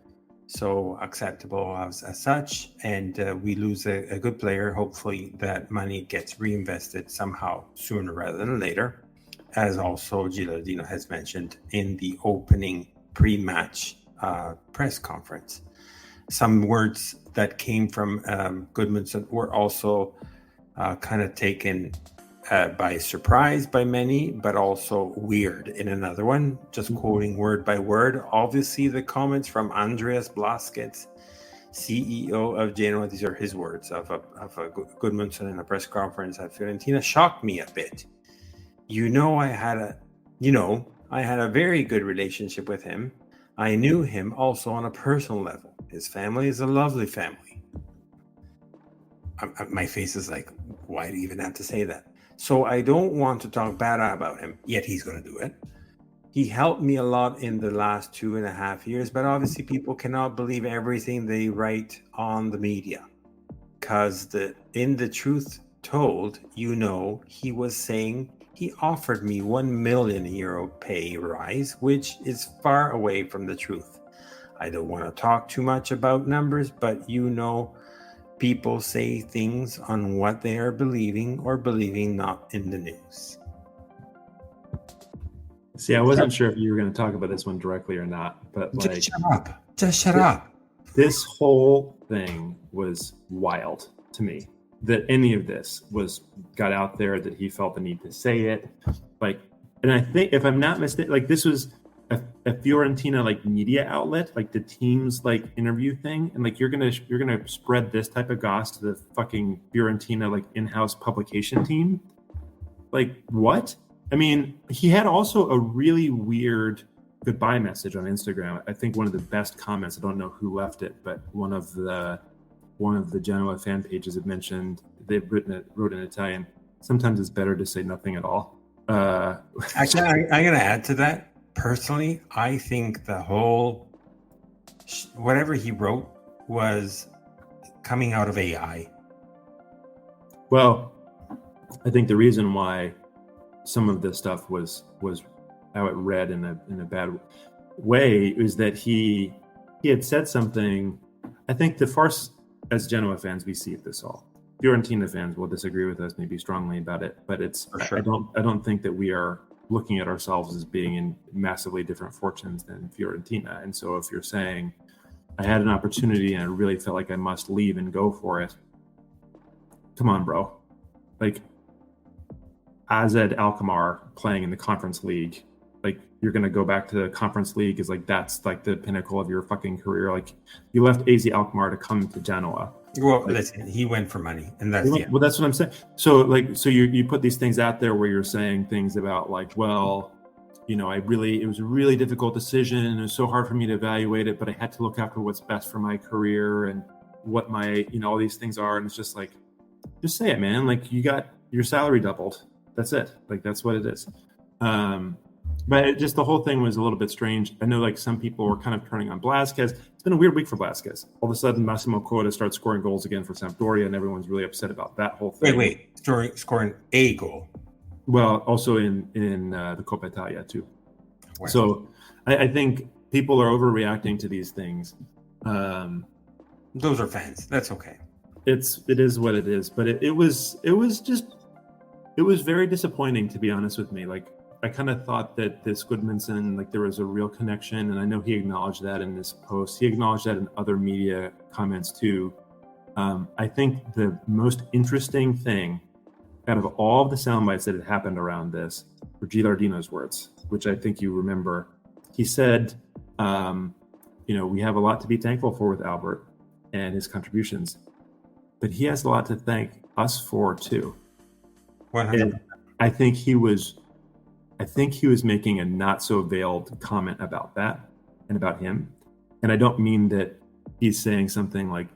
so acceptable as such. And we lose a good player. Hopefully that money gets reinvested somehow sooner rather than later, as also Gilardino has mentioned in the opening pre-match press conference. Some words that came from Gudmundsson were also kind of taken by surprise by many, but also weird in another one. Just quoting word by word. Obviously, the comments from Andreas Blaskets, CEO of Genoa, these are his words of Gudmundsson in a press conference at Fiorentina, shocked me a bit. I had a very good relationship with him. I knew him also on a personal level. His family is a lovely family. My face is like, why do you even have to say that? So I don't want to talk bad about him, yet he's going to do it. He helped me a lot in the last 2.5 years, but obviously people cannot believe everything they write on the media. Because in the truth told, he was saying he offered me €1 million pay rise, which is far away from the truth. I don't want to talk too much about numbers, but people say things on what they are believing or believing not in the news. See, I wasn't sure if you were going to talk about this one directly or not, but Just shut up. This whole thing was wild to me. That any of this got out there, that he felt the need to say it. And I think, if I'm not mistaken, this was a Fiorentina media outlet, the team's interview thing, and you're gonna spread this type of goss to the fucking Fiorentina in-house publication team. What? I mean, he had also a really weird goodbye message on Instagram. I think one of the best comments, I don't know who left it, but one of the Genoa fan pages had mentioned, they've wrote in Italian, sometimes it's better to say nothing at all. Actually, I'm going to add to that. Personally, I think the whole, whatever he wrote was coming out of AI. Well, I think the reason why some of this stuff was how it read in a bad way is that he had said something. I think as Genoa fans, we see this all. Fiorentina fans will disagree with us maybe strongly about it, but it's for sure. I don't think that we are looking at ourselves as being in massively different fortunes than Fiorentina. And so if you're saying, I had an opportunity and I really felt like I must leave and go for it, come on, bro. Azed Alkmaar playing in the Conference League, you're going to go back to the Conference League is that's the pinnacle of your fucking career. You left AZ Alkmaar to come to Genoa. Well, listen, he went for money, and that's well, that's what I'm saying. So you put these things out there where you're saying things about it was a really difficult decision, and it was so hard for me to evaluate it, but I had to look after what's best for my career and what my all these things are, and it's just just say it, man. You got your salary doubled. That's it. That's what it is. But the whole thing was a little bit strange. I know some people were kind of turning on Blasquez. It's been a weird week for Blasquez. All of a sudden, Massimo Coda starts scoring goals again for Sampdoria, and everyone's really upset about that whole thing. Wait, scoring a goal. Well, also in the Coppa Italia too. Wow. So I think people are overreacting to these things. Those are fans. That's okay. It is what it is. But it was just It was very disappointing, to be honest with me. Like, I kind of thought that this Goodmanson, like, there was a real connection, and I know he acknowledged that in this post. He acknowledged that in other media comments too. I think the most interesting thing out of all of the sound bites that had happened around this were Gilardino's words, which I think you remember. He said, we have a lot to be thankful for with Albert and his contributions, but he has a lot to thank us for too. 100%. I think he was making a not so veiled comment about that and about him. And I don't mean that he's saying something like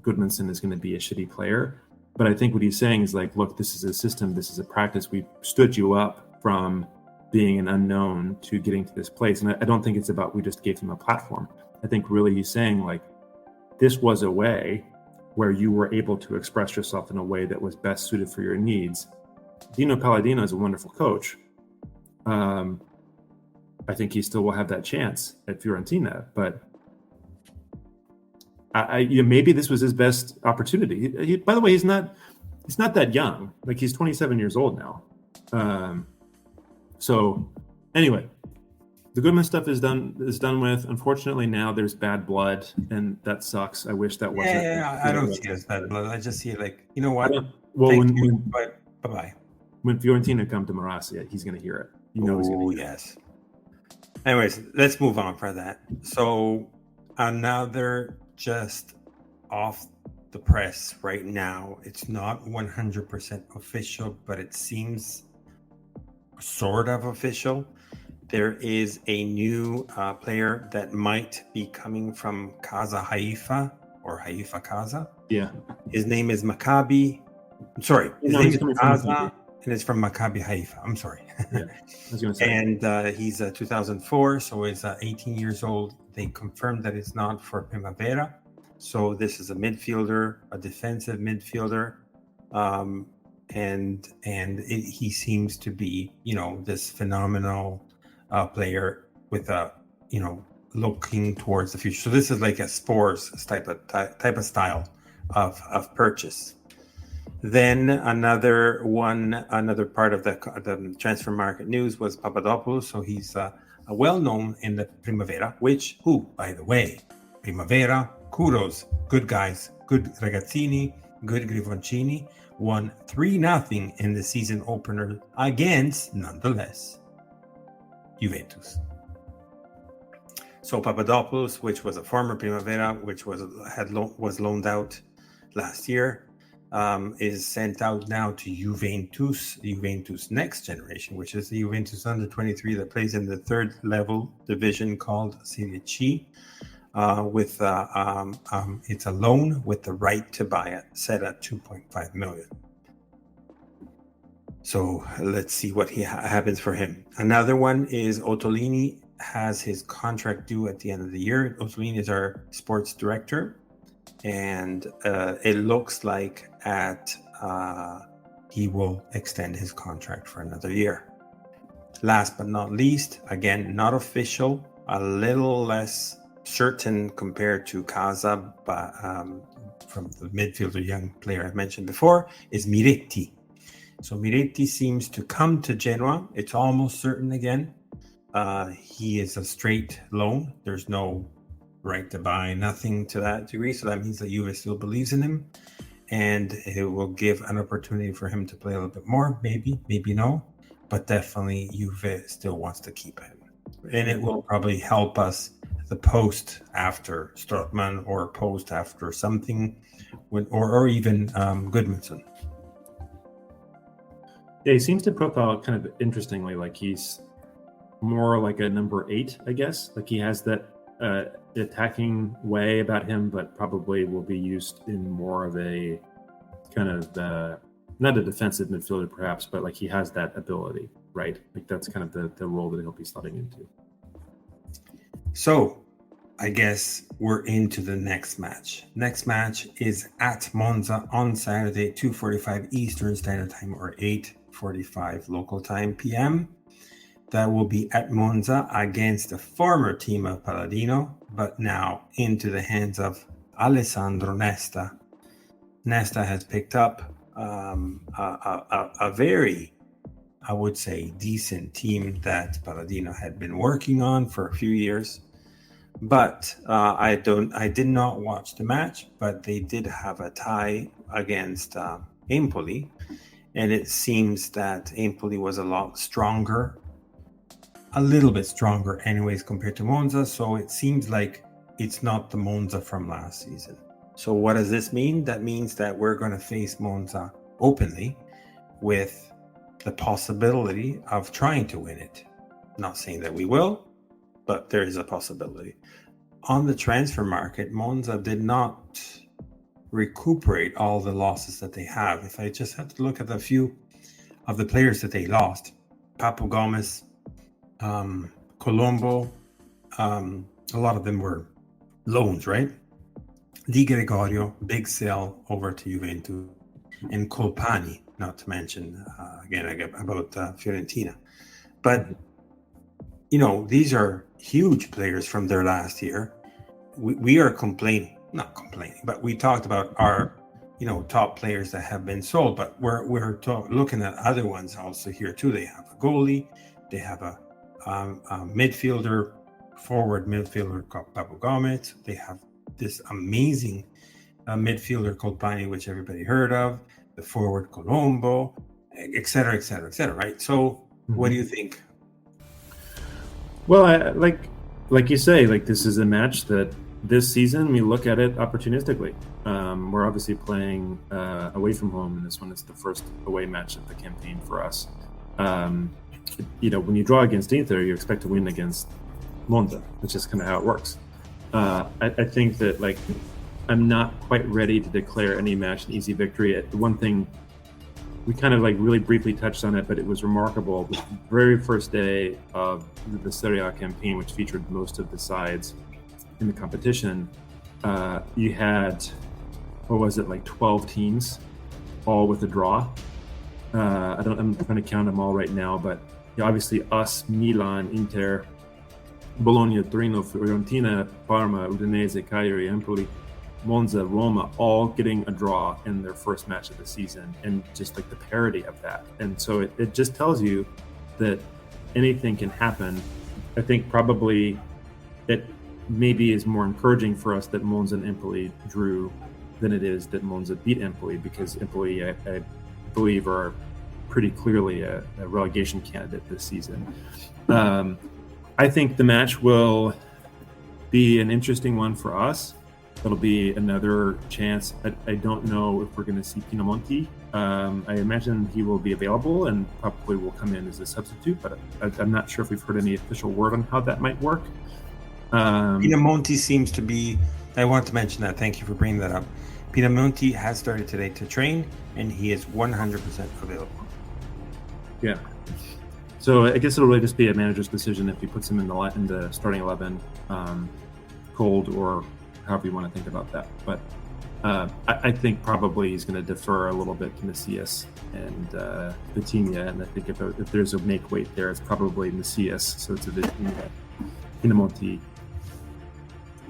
Goodmanson is going to be a shitty player, but I think what he's saying is like, look, this is a system, this is a practice. We stood you up from being an unknown to getting to this place. And I don't think it's about we just gave him a platform. I think really he's saying like, this was a way where you were able to express yourself in a way that was best suited for your needs. Dino Palladino is a wonderful coach. I think he still will have that chance at Fiorentina, but maybe this was his best opportunity. He, by the way, he's not that young. Like, he's 27 years old now. So anyway, the Goodman stuff is done with. Unfortunately, now there's bad blood, and that sucks. I wish that wasn't. Yeah, I don't see it as bad blood. I just see it like, you know what? Bye-bye. When Fiorentina come to Marassia, he's going to hear it. He's going to hear yes. Anyways, let's move on for that. So another just off the press right now. It's not 100% official, but it seems sort of official. There is a new player that might be coming from Casa Haifa or Haifa Casa. Yeah. His name is Maccabi. His name is Casa, and it's from Maccabi Haifa. I'm sorry. Yeah, I was going to say. And he's 2004, so he's 18 years old. They confirmed that it's not for Primavera. So this is a midfielder, a defensive midfielder. He seems to be, this phenomenal player with looking towards the future. So this is like a Spurs type of style of purchase. Then another part of the transfer market news was Papadopoulos. So he's well-known in the Primavera, by the way, Primavera, kudos, good guys, good ragazzini, good Grifoncini, won 3-0 in the season opener against, nonetheless, Juventus. So Papadopoulos, which was a former Primavera, which was loaned out last year, is sent out now to Juventus Next Generation, which is the Juventus under 23 that plays in the third level division called Serie C. It's a loan with the right to buy it, set at 2.5 million. So let's see what happens for him. Another one is Ottolini has his contract due at the end of the year. Ottolini is our sports director, and it looks like he will extend his contract for another year. Last but not least, again, not official, a little less certain compared to Casa, but from the midfielder young player I mentioned before, is Miretti. So Miretti seems to come to Genoa. It's almost certain again. He is a straight loan. There's no right to buy, nothing to that degree. So that means that Juve still believes in him, and it will give an opportunity for him to play a little bit more. Maybe no, but definitely Juve still wants to keep him. And it will probably help us the post after Strootman or post after something, or even Goodmanson. Yeah, he seems to profile kind of interestingly, like he's more like a number 8, I guess. Like he has that attacking way about him, but probably will be used in more of a kind of not a defensive midfielder perhaps, but like he has that ability, right? Like that's kind of the role that he'll be slotting into. So I guess we're into the next match. Next match is at Monza on Saturday, 2:45 Eastern Standard Time or 8:45 local time PM. That will be at Monza against the former team of Palladino, but now into the hands of Alessandro Nesta. Nesta has picked up a very, I would say, decent team that Palladino had been working on for a few years. But I did not watch the match, but they did have a tie against Empoli, and it seems that Empoli was a lot stronger, a little bit stronger anyways compared to Monza, so it seems like it's not the Monza from last season. So what does this mean? That means that we're going to face Monza openly with the possibility of trying to win it. Not saying that we will, but there is a possibility. On the transfer market, Monza did not recuperate all the losses that they have. If I just had to look at a few of the players that they lost, Papu Gomez, Colombo, a lot of them were loans, right? Di Gregorio, big sell over to Juventus, and Colpani, not to mention, again, about Fiorentina. But, these are huge players from their last year. We are not complaining, but we talked about our, top players that have been sold, but we're looking at other ones also here too. They have a goalie, they have a forward midfielder called Papu Gomez. They have this amazing midfielder called Pani, which everybody heard of, the forward Colombo, et cetera, right? So what do you think? Well, like you say, this is a match that this season we look at it opportunistically. We're obviously playing away from home, and this one is the first away match of the campaign for us. When you draw against Inter, you expect to win against Monza. That's just kind of how it works. I think that I'm not quite ready to declare any match an easy victory. One thing we kind of really briefly touched on it, but it was remarkable. The very first day of the Serie A campaign, which featured most of the sides in the competition, you had 12 teams, all with a draw. I'm trying to count them all right now, but obviously us, Milan, Inter, Bologna, Torino, Fiorentina, Parma, Udinese, Cagliari, Empoli, Monza, Roma, all getting a draw in their first match of the season, and just the parity of that. And so it just tells you that anything can happen. I think probably it maybe is more encouraging for us that Monza and Empoli drew than it is that Monza beat Empoli, because Empoli, I believe, are pretty clearly a relegation candidate this season. I think the match will be an interesting one for us. It'll be another chance. I don't know if we're going to see Pinamonti. I imagine he will be available and probably will come in as a substitute, but I'm not sure if we've heard any official word on how that might work. Pinamonti seems to be, I want to mention that. Thank you for bringing that up. Pinamonti has started today to train, and he is 100% available. Yeah. So I guess it'll really just be a manager's decision if he puts him in the starting 11, cold, or however you want to think about that. But I think probably he's going to defer a little bit to Macias and Vitinha, and I think if there's a make weight there, it's probably Macias. So it's a Vitinha, Pinamonti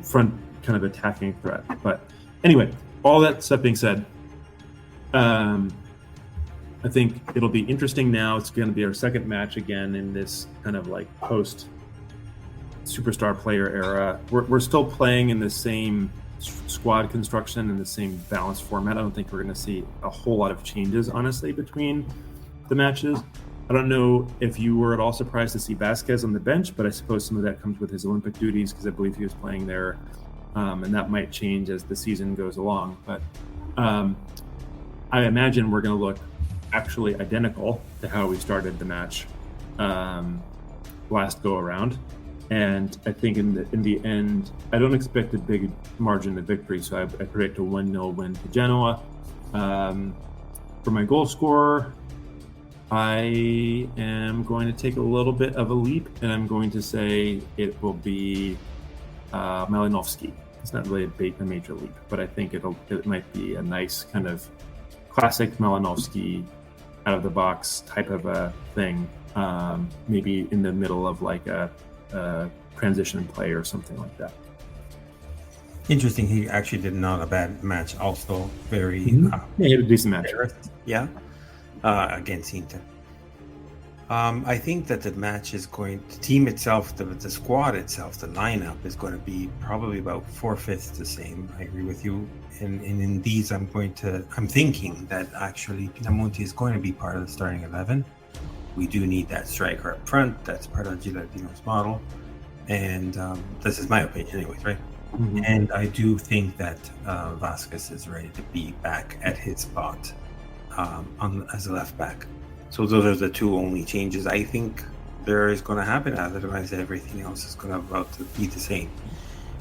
front kind of attacking threat. But anyway, all that stuff being said, I think it'll be interesting now. It's going to be our second match again in this kind of post superstar player era. We're still playing in the same squad construction and the same balanced format. I don't think we're going to see a whole lot of changes, honestly, between the matches. I don't know if you were at all surprised to see Vasquez on the bench, but I suppose some of that comes with his Olympic duties, because I believe he was playing there, and that might change as the season goes along. But I imagine we're going to look actually identical to how we started the match last go around. And I think in the end, I don't expect a big margin of victory, so I predict a 1-0 win to Genoa. For my goal scorer, I am going to take a little bit of a leap, and I'm going to say it will be Malinowski. It's not really a major leap, but I think it might be a nice kind of classic Malinowski out of the box type of a thing, maybe in the middle of a transition play or something like that. Interesting. He actually did not a bad match. Also very Yeah, he had a decent match. Against Inter. I think that the match is the team itself, the squad itself, the lineup is going to be probably about 4/5 the same. I agree with you. And in these, I'm thinking that actually Pinamonti is going to be part of the starting 11. We do need that striker up front. That's part of Gilardino's model. And this is my opinion anyways, right? Mm-hmm. And I do think that Vasquez is ready to be back at his spot as a left back. So those are the two only changes I think there is going to happen. Otherwise, everything else is going to about to be the same.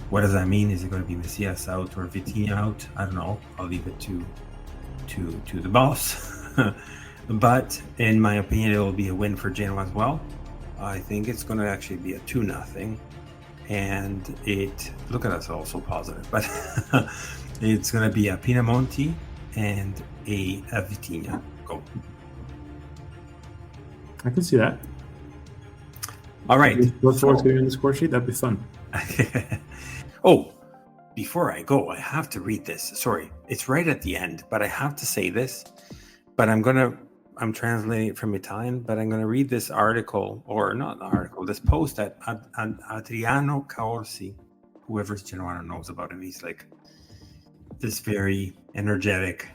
What does that mean? Is it going to be Messias out or Vitinha out? I don't know. I'll leave it to the boss. But in my opinion, it will be a win for Genoa as well. I think it's going to actually be a 2-0. And look at us, all so positive. But it's going to be a Pinamonti and a Vitinha goal. I can see that. All right. Look forward to getting on the score sheet. That'd be fun. Oh, before I go, I have to read this. Sorry, it's right at the end, but I have to say this. But I'm translating it from Italian, but I'm going to read this article, or not the article, this post that Adriano Caorsi, whoever's Genoa knows about him. He's like this very energetic,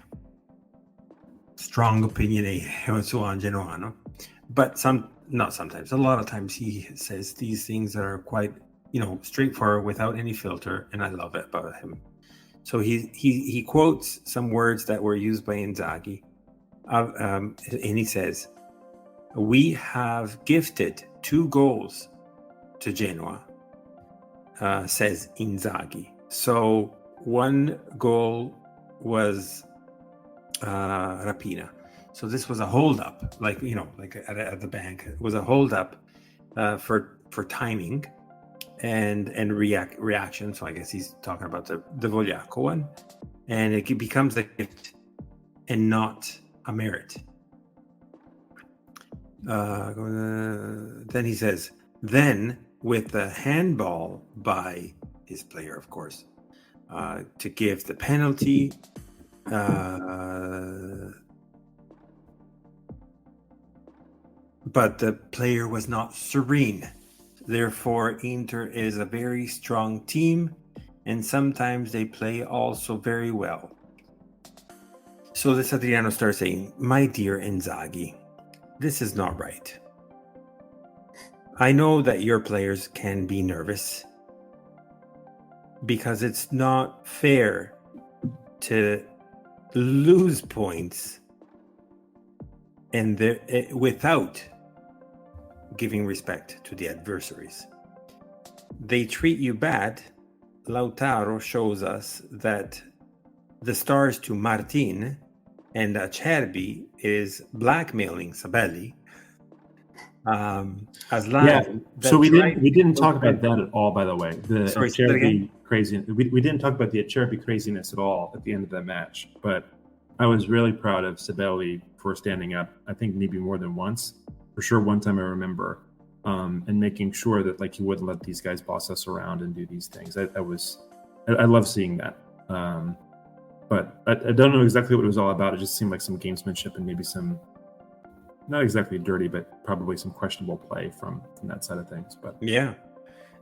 strong opinionated, and so on, Genoa. But a lot of times he says these things that are quite, straightforward without any filter, and I love it about him. So he quotes some words that were used by Inzaghi, and he says, "We have gifted 2 goals to Genoa," says Inzaghi. So 1 goal was Rapina. So this was a hold-up, like at the bank. It was a hold-up for timing and reaction. So I guess he's talking about the Vogliacco one, and it becomes a gift and not a merit. Then he says, then with the handball by his player, of course, to give the penalty. But the player was not serene. Therefore, Inter is a very strong team, and sometimes they play also very well. So this Adriano starts saying, "My dear Inzaghi, this is not right. I know that your players can be nervous because it's not fair to lose points and without giving respect to the adversaries. They treat you bad. Lautaro shows us that the stars to Martin and Acerbi is blackmailing Sabelli. So we didn't talk about that at all, by the way. The Acerbi craziness. We didn't talk about the Acerbi craziness at all at the end of the match. But I was really proud of Sabelli for standing up. I think maybe more than once. For sure, one time I remember, and making sure that he wouldn't let these guys boss us around and do these things. I love seeing that. But I don't know exactly what it was all about. It just seemed like some gamesmanship and maybe some, not exactly dirty, but probably some questionable play from that side of things. But yeah,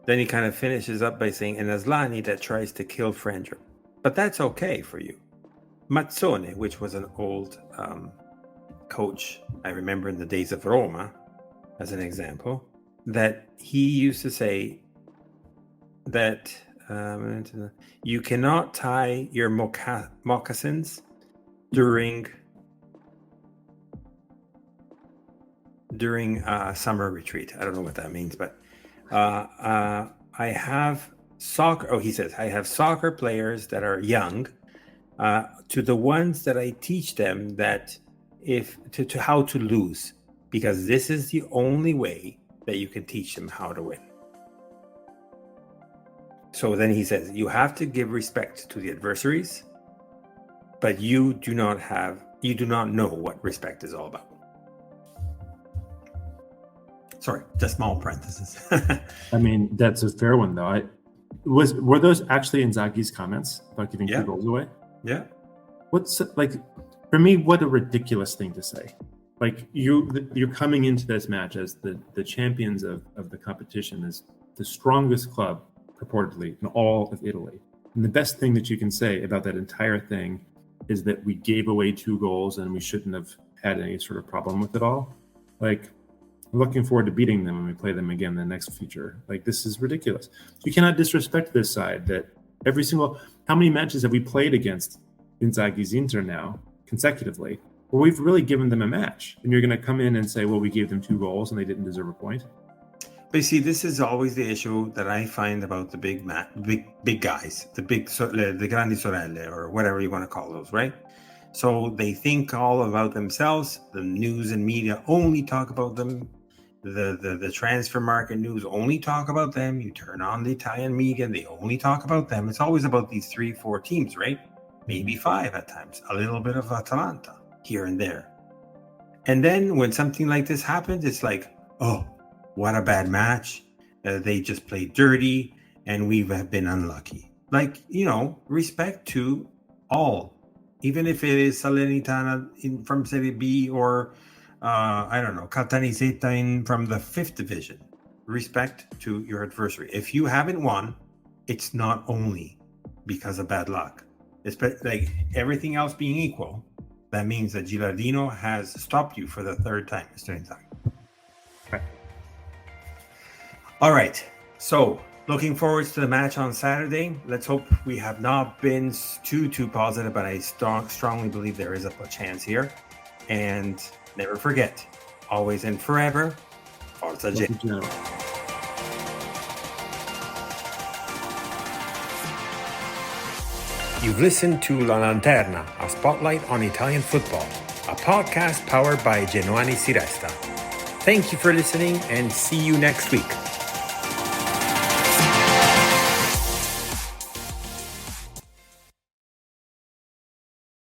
then he kind of finishes up by saying, "And Aslani that tries to kill Frangio, but that's okay for you." Mazzone, which was an old coach, I remember in the days of Roma, as an example, that he used to say that you cannot tie your moccasins during summer retreat. I don't know what that means, but I have soccer. Oh, he says, I have soccer players that are young. To the ones that I teach them that to how to lose, because this is the only way that you can teach them how to win. So then he says, you have to give respect to the adversaries, but you do not know what respect is all about. Sorry, just small parenthesis. I mean, that's a fair one, though. Were those actually Inzaghi's comments about giving 2 goals away? Yeah. What's like, for me, what a ridiculous thing to say. Like, you're coming into this match as the champions of the competition, as the strongest club purportedly in all of Italy. And the best thing that you can say about that entire thing is that we gave away 2 goals and we shouldn't have had any sort of problem with it all. Like, I'm looking forward to beating them when we play them again in the next feature. Like, this is ridiculous. You cannot disrespect this side that how many matches have we played against Inzaghi's Inter now consecutively where we've really given them a match? And you're going to come in and say, well, we gave them 2 goals and they didn't deserve a point. But you see, this is always the issue that I find about the big guys, the grandi sorelle, or whatever you want to call those, right? So they think all about themselves. The news and media only talk about them. The transfer market news only talk about them. You turn on the Italian media, they only talk about them. It's always about these 3-4 teams, right? Maybe 5 at times. A little bit of Atalanta here and there. And then when something like this happens, it's like, oh, what a bad match. They just played dirty and we've been unlucky. Like, respect to all. Even if it is Salernitana from Serie B or, Caltanissetta from the 5th division. Respect to your adversary. If you haven't won, it's not only because of bad luck. It's like everything else being equal, that means that Gilardino has stopped you for the 3rd time, Mr. Inzaghi. Right. All right. So, looking forward to the match on Saturday. Let's hope we have not been too positive, but I strongly believe there is a chance here. And never forget, always and forever, Forza Genoa. You've listened to La Lanterna, a spotlight on Italian football, a podcast powered by Genoani Si Resta. Thank you for listening and see you next week.